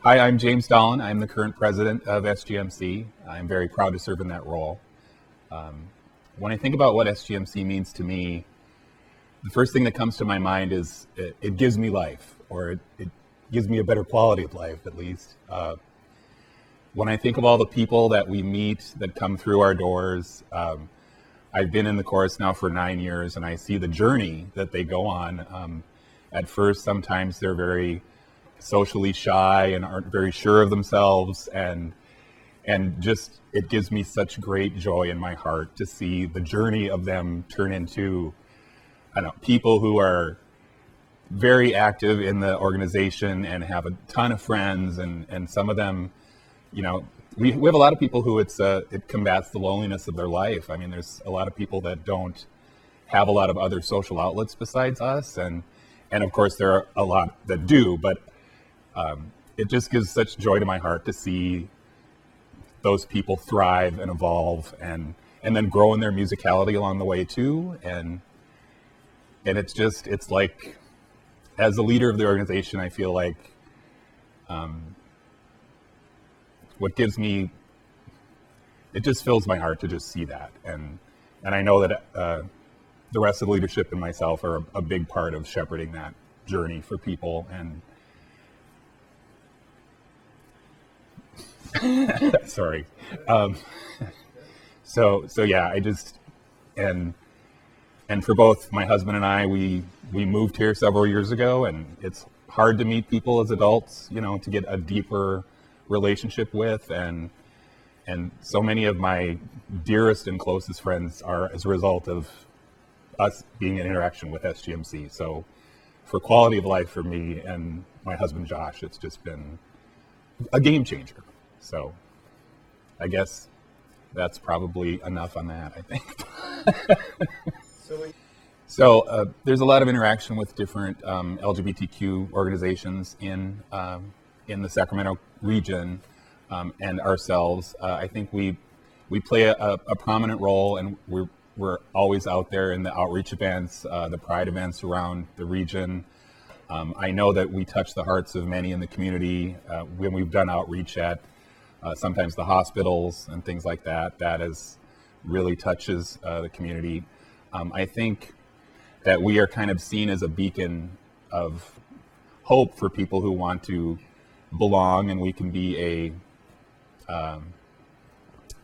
Hi, I'm James Dahlen. I'm the current president of SGMC. I'm very proud to serve in that role. When I think about what SGMC means to me, the first thing that comes to my mind is it gives me life, or it gives me a better quality of life, at least. When I think of all the people that we meet that come through our doors, I've been in the chorus now for 9 years, and I see the journey that they go on. At first, sometimes they're very socially shy and aren't very sure of themselves, and just it gives me such great joy in my heart to see the journey of them turn into, I don't know, people who are very active in the organization and have a ton of friends, and some of them, you know, we have a lot of people who it combats the loneliness of their life. I mean, there's a lot of people that don't have a lot of other social outlets besides us, and of course there are a lot that do, but it just gives such joy to my heart to see those people thrive and evolve and then grow in their musicality along the way too. And it's like, as a leader of the organization, I feel like what gives me, it just fills my heart to just see that. And I know that the rest of the leadership and myself are a big part of shepherding that journey for people. And sorry. So yeah, I just, and for both my husband and I, we moved here several years ago, and it's hard to meet people as adults, you know, to get a deeper relationship with, and so many of my dearest and closest friends are as a result of us being in interaction with SGMC. So for quality of life for me and my husband Josh, it's just been a game changer. So I guess that's probably enough on that, I think. So there's a lot of interaction with different LGBTQ organizations in the Sacramento region, and ourselves. I think we play a prominent role, and we're always out there in the outreach events, the pride events around the region. I know that we touch the hearts of many in the community when we've done outreach at sometimes the hospitals and things like that. That really touches the community. I think that we are kind of seen as a beacon of hope for people who want to belong, and we can be I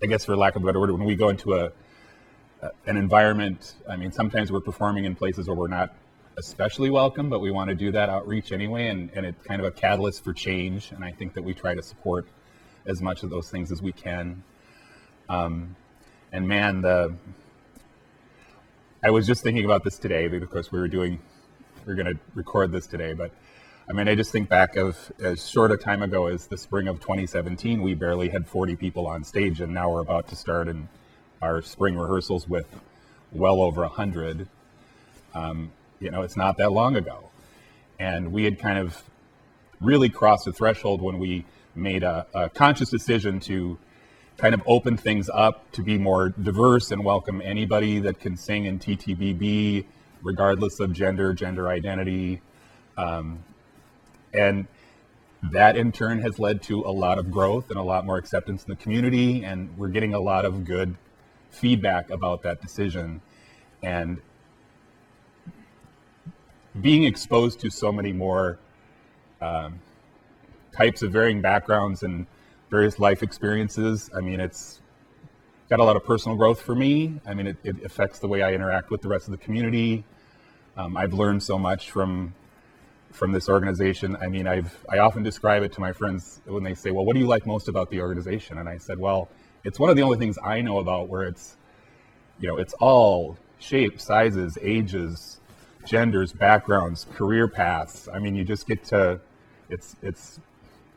guess for lack of a better word, when we go into an environment, I mean, sometimes we're performing in places where we're not especially welcome, but we want to do that outreach anyway, and it's kind of a catalyst for change, and I think that we try to support as much of those things as we can. And man, I was just thinking about this today, because of course we're going to record this today, but I mean, I just think back of as short a time ago as the spring of 2017, we barely had 40 people on stage, and now we're about to start in our spring rehearsals with well over 100. You know, it's not that long ago. And we had kind of really crossed the threshold when we made a conscious decision to kind of open things up to be more diverse and welcome anybody that can sing in TTBB, regardless of gender identity. And that in turn has led to a lot of growth and a lot more acceptance in the community, and we're getting a lot of good feedback about that decision. And being exposed to so many more types of varying backgrounds and various life experiences, I mean, it's got a lot of personal growth for me. I mean, it affects the way I interact with the rest of the community. I've learned so much from this organization. I mean, I often describe it to my friends when they say, well, what do you like most about the organization? And I said, well, it's one of the only things I know about where it's, you know, it's all shapes, sizes, ages, genders, backgrounds, career paths. I mean, you just get to, it's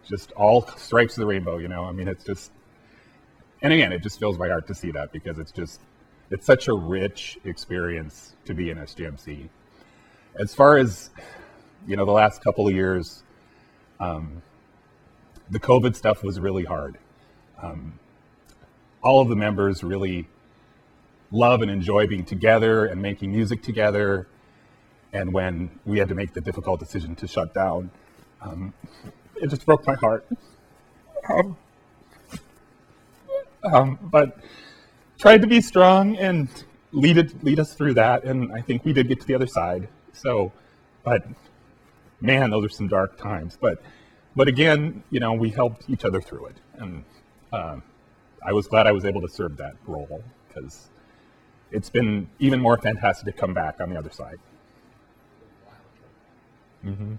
just all stripes of the rainbow, you know? I mean, it's just, and again, it just fills my heart to see that, because it's such a rich experience to be in SGMC. As far as, you know, the last couple of years, the COVID stuff was really hard. All of the members really love and enjoy being together and making music together. And when we had to make the difficult decision to shut down, it just broke my heart. But tried to be strong and lead us through that, and I think we did get to the other side. So, but man, those are some dark times. But again, we helped each other through it, and I was glad I was able to serve that role, because it's been even more fantastic to come back on the other side. Mm-hmm.